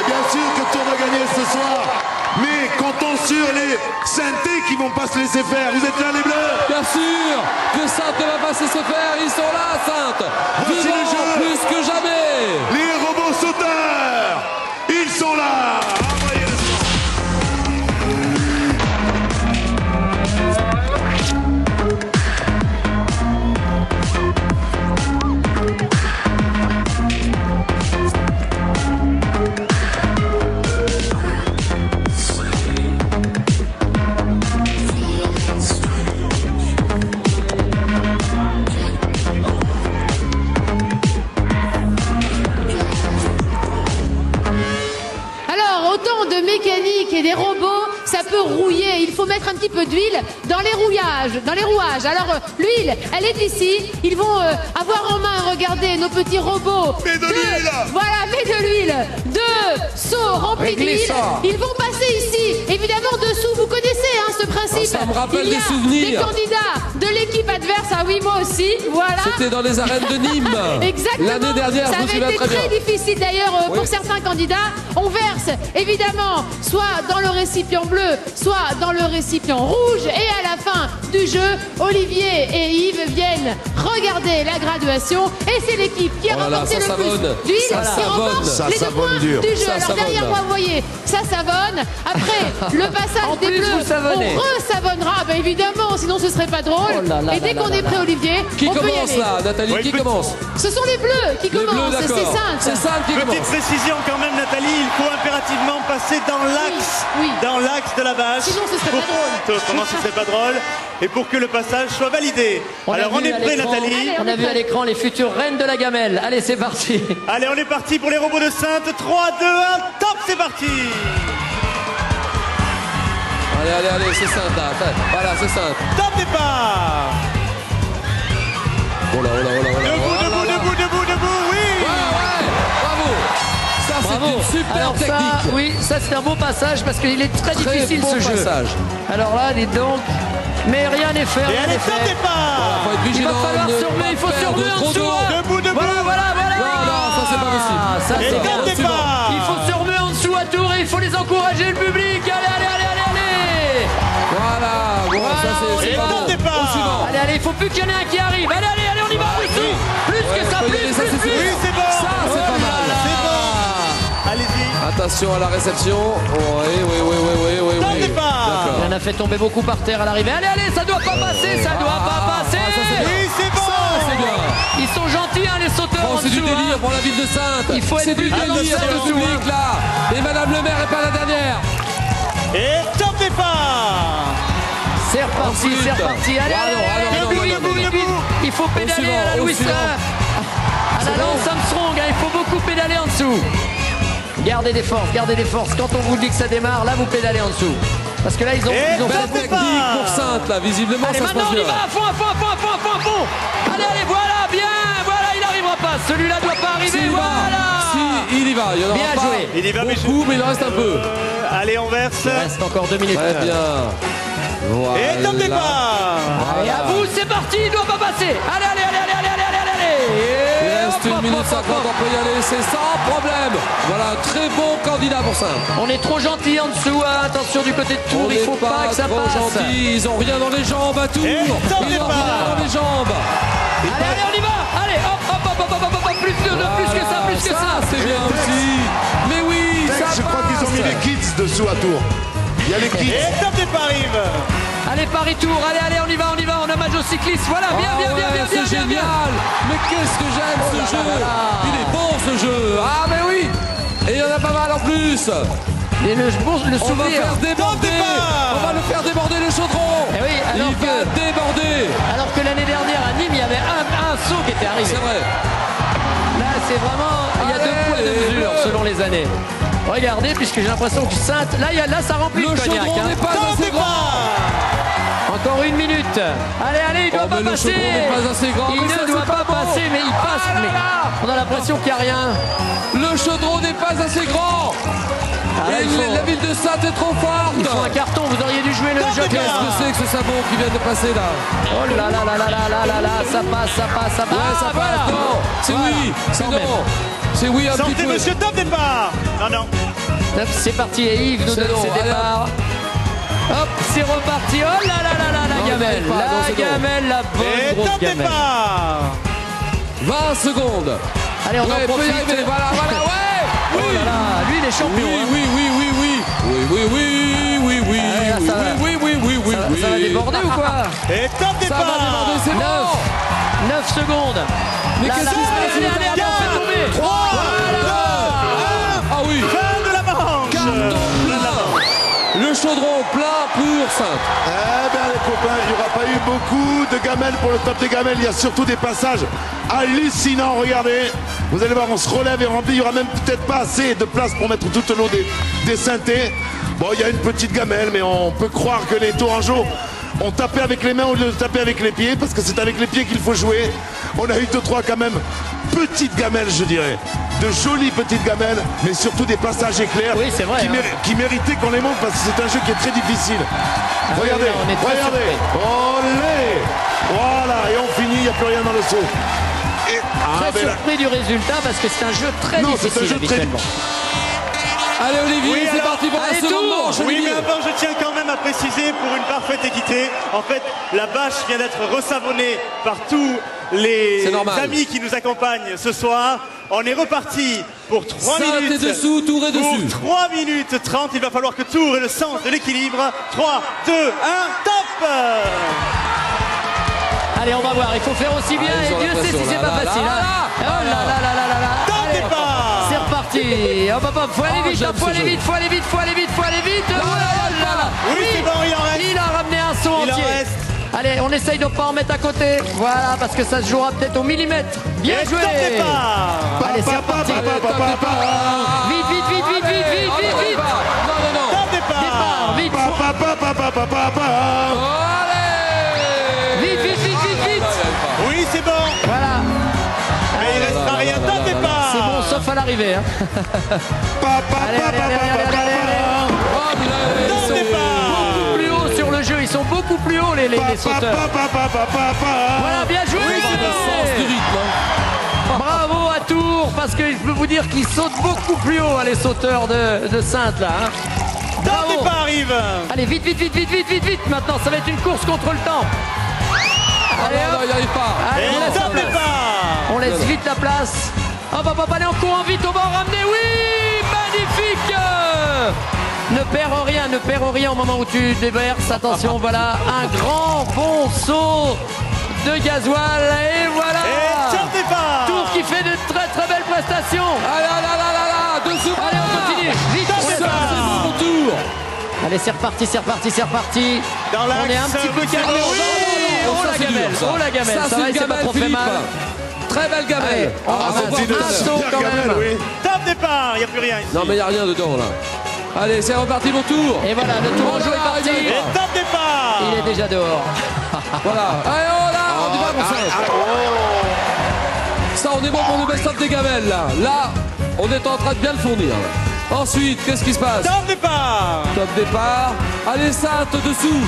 Mais bien sûr que Tours va gagner ce soir. Mais comptons sur les Saintais qui vont pas se laisser faire. Vous êtes là les Bleus? Bien sûr que Saintes ne va pas se laisser faire. Ils sont là, Saintes. Voici Vivants le jeu. plus que jamais. Les robots sauteurs, ils sont là. Envoyez le son. Autant de mécanique et des robots, ça peut rouiller. Il faut mettre un petit peu d'huile dans les rouages. Alors l'huile, elle est ici. Ils vont avoir en main, regardez, nos petits robots. Mets de l'huile. Voilà, mets de l'huile. 2 seaux remplis d'huile. Ils vont passer ici. Évidemment, dessous, vous connaissez ce principe. Ça me rappelle Il y a des souvenirs. des candidats de l'équipe adverse. Ah oui, moi aussi. Voilà. C'était dans les arènes de Nîmes. Exactement. L'année dernière, ça je me avait souviens été très bien. très difficile d'ailleurs Oui. pour certains candidats. On verse évidemment soit dans le récipient bleu, soit dans le récipient rouge. Et à la fin du jeu, Olivier et Yves viennent regarder la graduation. Et c'est l'équipe qui a Oh là là, remporté ça le plus savonne. d'huile Ça qui savonne. remporte Ça les 2 savonne points dur. du jeu. Ça Alors savonne. derrière moi, vous voyez, ça savonne. Après le passage En des plus, bleus, vous savonnez. on re-savonnera. Bah, évidemment, sinon ce serait pas drôle. Oh là là et dès là qu'on là est prêt, là. Olivier, Qui on peut y commence aller. là, Nathalie? Qui commence? Ce sont les bleus qui Les bleus, commencent, c'est d'accord. C'est Saintes. Saintes qui Petite commence. précision quand même, Nathalie, il faut impérativement passer dans l'axe, Oui, oui. dans l'axe de la vache. Sinon, ce serait pas drôle. Autrement, ce serait pas drôle. Et pour que le passage soit validé. Alors, on est prêt, Nathalie. On a vu à l'écran les futures reines de la gamelle. Allez, c'est parti. Allez, on est parti pour les robots de Saintes. 3, 2, 1, top, c'est parti. Allez, c'est Saintes là. Voilà, c'est Saintes. Top départ. Oh là. Debout, oui. Ouais, bravo. Ça, c'est Bravo. une super Alors ça, technique. oui, ça c'est un beau passage parce qu'il est très difficile bon ce jeu. passage. Alors là, dites donc, mais rien n'est fait. Et rien allez, n'est top fait. départ. Faut être Il vigilant. va falloir ne surveiller, pas il faut faire surveiller de en trop dessous. d'eau. Hein. Debout. Voilà. Non, ça c'est pas possible. Ça, Et c'est top bien. départ. Il faut surveiller en dessous à Tours et il faut les encourager, le public. Allez. Voilà, bon, ça c'est Et pas top bon. départ. Au suivant. Allez, il faut plus qu'il y en ait un qui arrive. Allez, on y va en dessous. Plus que ça, faut y aller, ça, c'est sûr. Oui, c'est bon. Ça, c'est pas mal. C'est bon. Allez-y. Attention à la réception. Oui. Top départ. D'accord. Il en a fait tomber beaucoup par terre à l'arrivée. Allez, ça doit pas passer, ça doit pas passer. Oui, c'est bon. C'est bien. Ils sont gentils, les sauteurs Oh, en c'est du dessous. délire pour la ville de Saintes. Il faut être C'est du plus délire attention le dessous, public là. Et Madame le maire est pas la dernière. Et top départ. C'est reparti, Ensuite. Allez, Debout. Il faut pédaler suivant, à la au Louis suivant. à la Lance Armstrong, il faut beaucoup pédaler en dessous. Gardez des forces. Quand on vous dit que ça démarre, là vous pédalez en dessous. Parce que là ils ont Et fait Belle top technique départ. pour Saintes là. Visiblement Allez, ça se maintenant passe on y bien. va à fond. Allez, voilà, bien. Voilà, il n'arrivera pas. Celui-là doit pas arriver. S'il y va. Voilà. Si il y va. Il y en aura Bien pas joué. Il y va, mais beaucoup, mais il en reste un peu. Allez, on verse. Il reste encore 2 minutes. Très bien. Voilà. Et top départ. Et à vous, c'est parti, il doit pas passer. Allez. Il Et reste 1 minute 50, on peut y aller, c'est sans problème. Voilà, un très bon candidat pour ça. On est trop gentil en dessous, hein. Attention du côté de Tours, On il n'est faut pas que ça trop passe. gentils, ils ont rien dans les jambes à Tours. Et top Ils ont départ. rien dans les jambes. Allez, on y va. Allez, hop, plus que ça. C'est bien aussi. Mais oui, ça Je crois qu'ils ont mis les kids dessous à Tours. Il y a les kids. Et top départ arrive. Allez, Paris-Tours, allez, on y va, on hommage aux cyclistes. Voilà, bien. C'est génial. Mais qu'est-ce que j'aime ce jeu. Il est bon ce jeu. Ah mais oui. Et il y en a pas mal en plus. Et le On va souvenir. faire déborder. départ. On va le faire déborder le chaudron. Eh oui, alors Il va que- déborder. Alors que l'année dernière à Nîmes, il y avait un saut qui était arrivé. C'est vrai. Là, c'est vraiment. Il y a 2 poids, 2 mesures selon les années. Regardez, puisque j'ai l'impression que Saintes. Là, ça remplit Le le cognac. chaudron hein. n'est pas Top assez grand. départ. Encore 1 minute. Allez, il doit Oh, pas mais le passer. chaudron n'est pas assez grand, Il mais ça, ne doit c'est pas pas bon. passer, mais il passe. Ah là mais là. on a l'impression qu'il n'y a rien. Le chaudron n'est pas assez grand. Ah, là, Et il faut- la ville de Saintes est trop forte. Il faut un carton, vous auriez dû jouer le joker. Qu'est-ce que c'est que ce savon qui vient de passer là? Oh là là, ça passe. Ouais, ça passe. Non, c'est Voilà. oui. C'est Quand non. même. C'est oui un petit Sentez peu. monsieur top départ. Non. Hop, c'est parti, et Yves nous donne bon, ses allez, départs. Hop, c'est reparti. Oh là là là là, la Non, gamelle. non, c'est bon. La gamelle, la bonne Et grosse top gamelle. départ. 20 secondes. Allez, on en Ouais, peut y profite. arriver. Voilà, ouais. Oh là là, lui, il est champion. Oui, hein. oui, oui, oui, oui. Oui, oui, oui, oui, oui, Ah, là, oui, ça va. oui, oui, oui, oui, oui. Ça va déborder ou quoi? Et top Ça va départ. déborder, c'est bon. 9 secondes. Mais Là, qu'est-ce là, qui se passe? allez, allez, allez, on fait tomber. 3, Ah oui. 2, 1. Fin de la manche. Carton plein. Le chaudron plein pour Sainte. Eh bien les copains, il n'y aura pas eu beaucoup de gamelles pour le top des gamelles. Il y a surtout des passages hallucinants. Regardez, vous allez voir, on se relève et on remplit. Il n'y aura même peut-être pas assez de place pour mettre tout au long des synthés. Bon, il y a une petite gamelle, mais on peut croire que les Tourangeaux ont tapé avec les mains au lieu de taper avec les pieds, parce que c'est avec les pieds qu'il faut jouer. On a eu 2-3 quand même petites gamelles, je dirais. De jolies petites gamelles, mais surtout des passages éclairs Oui, c'est vrai, qui, hein. qui méritaient qu'on les montre, parce que c'est un jeu qui est très difficile. Regardez, oui, on est très regardez. Olé. Voilà, et on finit, il n'y a plus rien dans le seau. Et, Très ben là- surpris du résultat parce que c'est un jeu très Non, c'est un difficile jeu très habituellement. Allez, Olivier, Oui, c'est alors, parti pour la allez, seconde tour. manche. Oui, mais Olivier. avant, je tiens quand même à préciser pour une parfaite équité. En fait, la bâche vient d'être ressavonnée par tous les C'est normal. amis qui nous accompagnent ce soir. On est reparti pour 3 Sainte minutes. est dessous, Tour est dessus. Pour 3 minutes 30, il va falloir que Tour ait le sens de l'équilibre. 3, 2, 1, top. Allez, on va voir, il faut faire aussi bien Ah, ils et ont Dieu la sait si pression, c'est là, pas là, facile. là, hein. là, Oh là là là là là là. Top Allez, départ. c'est reparti. Hop hop hop, faut aller Ah, vite, j'aime faut ce aller jeu. vite, faut aller vite, faut aller vite, faut aller vite. Oh là là là. Oui, c'est bon, il en reste. Il a ramené un saut Il en entier. reste. Allez, on essaye de pas en mettre à côté. Voilà, parce que ça se jouera peut-être au millimètre. Bien Et joué. top départ. Allez, c'est reparti. Allez, top départ. Vite, vite, vite, vite, vite, vite, Allez, vite, vite. Non, non, non. Top départ. Départ, vite. Allez. Vite, vite, vite, vite, vite. Oui, c'est bon. Voilà. Mais il restera rien. Top départ. C'est bon, sauf à l'arrivée. Hein. Allez, allez, allez, allez, allez, allez. Oh, mais là, ils Top sont- départ. Plus haut sur le jeu, ils sont beaucoup plus hauts les sauteurs. Voilà, bien joué. Oui, c'est le sens du rythme. hein. Bravo à Tours, parce que je peux vous dire qu'ils sautent beaucoup plus haut, hein, les sauteurs de Sainte là. Hein. Top Bravo. départ, Yves. Allez, vite, vite, vite, vite, vite, vite, vite. Maintenant, ça va être une course contre le temps. Allez, Non, non, hop. il n'y arrive pas. Allez, Et on laisse la top place. départ. On laisse vite la place. Hop, hop, hop, allez, en courant vite au bord, ramenez. Oui, magnifique. Ne perds rien au moment où tu déverses. Attention, voilà, un grand bon saut de gasoil. Et voilà. Et top départ. Tour qui fait de très très belles prestations. Allez, là, là, là, là, dessous. Allez, on continue. Vite, on Ça, laisse c'est la place. mon tour. Allez, c'est reparti, c'est reparti, c'est reparti. Dans l'axe, On est un petit peu monsieur calmé. Roger. Oh Ça, la c'est dur, gamelle, ça. oh la gamelle. Ça c'est va, une il s'est pas gamelle, trop fait Philippe. mal. Très belle gamelle. Allez, on Ah, ramasse faut voir un tout ça. saut quand même. Top départ. Il n'y a plus rien ici. Non, mais il n'y a rien dedans, là. Allez, c'est reparti, mon tour. Et voilà, le tour en jeu est parti. Et top départ. Il est déjà dehors. Voilà. Allez, oh là, on y va, mon frère. Ça, on est bon pour le best-of des gamelles, là. Là, on est en train de bien le fournir. là. Ensuite, qu'est-ce qui se passe? Top départ. Top départ. Allez, Sainte dessous.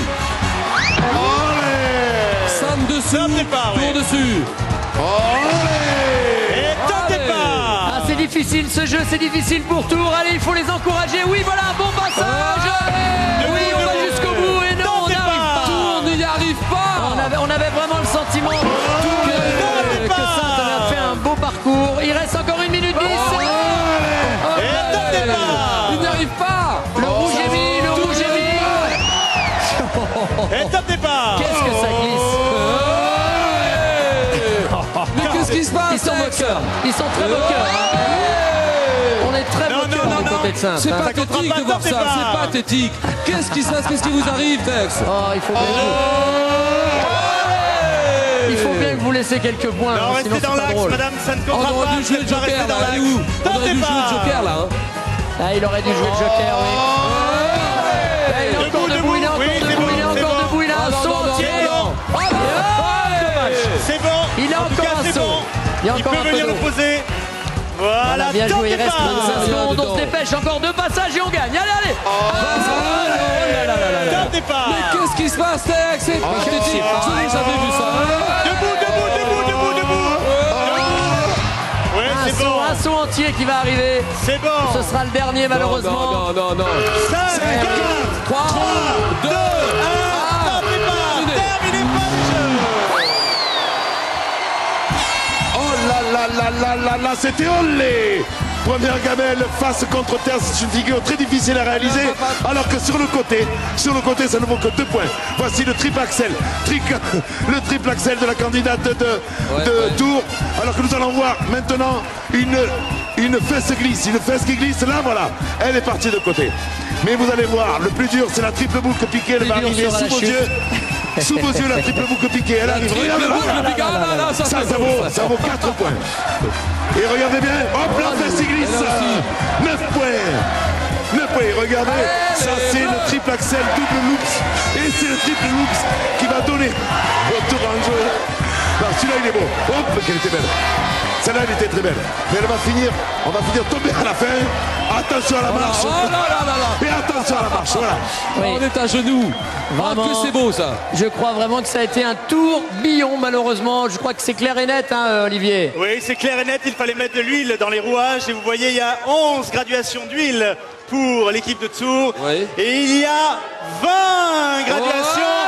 Sainte dessous. Top départ, Tour oui. dessus. Et top Allez. départ. Ah, c'est difficile ce jeu, c'est difficile pour Tours. Allez, il faut les encourager. Oui, voilà, un bon passage. Oui, on va jusqu'au bout. Et non, on n'arrive pas. Tour n'y arrive pas. On avait vraiment le sentiment que Sainte avait fait un beau parcours. Il reste encore 1 minute 10. Et top départ. Il n'y arrive pas. Le rouge est mis, le rouge est mis. Et top départ. Qu'est-ce que ça glisse. Mais qu'est-ce qui se passe? Ils sont Tex? moqueurs. Ils sont très moqueurs. On est très Non, moqueurs non, non, du côté de Sainte. C'est hein. pathétique comprend pas de voir le ça, départ. c'est pathétique. Qu'est-ce qui se passe? Qu'est-ce qui vous arrive, Tex? Oh, il faut bien il faut bien que vous laissez quelques points, Non, hein, sinon restez c'est dans pas l'axe, drôle. madame, ça ne On comptera aurait pas. dû jouer le Vous êtes pas Joker, resté là. dans Elle est où? l'axe. On Top aurait dû jouer le départ. Joker, là. hein. Ah, il aurait dû jouer le Joker, oui. Ah, il est encore debout, il est encore Oui, c'est debout, bon, il est c'est encore bon. debout, il a Ah, un non, saut non, non, entier. non, non. Oh, dommage. C'est bon. Il a En tout encore cas, un c'est saut. bon. Il y a encore peut un peu venir d'eau. le poser. Voilà, Bien top joué, il reste départ. 25 Rien secondes, on dedans. se dépêche, encore 2 passages et on gagne. Allez, allez. Top départ. Mais qu'est-ce qui se passe, Tex? C'est pathétique. Je n'ai jamais vu ça. Debout. Ouais, c'est bon. Un saut entier qui va arriver. C'est bon. Ce sera le dernier malheureusement. Non. 5, 4, 3, 2, 1. Terminé pas le jeu. Oh là, c'était olé. Première gamelle face contre terre, c'est une figure très difficile à réaliser. Alors que sur le côté, ça ne vaut que 2 points. Voici le triple axel. Le triple axel de la candidate de Tours. Alors que nous allons voir maintenant une fesse glisse. Une fesse qui glisse, là voilà. Elle est partie de côté. Mais vous allez voir, le plus dur, c'est la triple boucle piquée. Elle va arriver sous vos yeux. Sous vos yeux, la triple boucle piquée. Elle arrive. Regardez-la. Ça vaut 4 points. Et regardez bien, hop là, fesse qui glisse. 9 points. 9 points. Regardez, ça c'est le triple axel double loops. Et c'est le triple loops qui va donner au tour en jeu. Non, celui-là il est beau. Hop, qu'elle était belle. Celle-là elle était très belle. Mais on va finir tomber à la fin. Attention à la marche. Et attention à la marche, voilà. Oui. On est à genoux. Vraiment, que c'est beau ça. Je crois vraiment que ça a été un tourbillon malheureusement. Je crois que c'est clair et net, hein, Olivier. Oui, c'est clair et net, il fallait mettre de l'huile dans les rouages. Et vous voyez, il y a 11 graduations d'huile pour l'équipe de Tours. Oui. Et il y a 20 graduations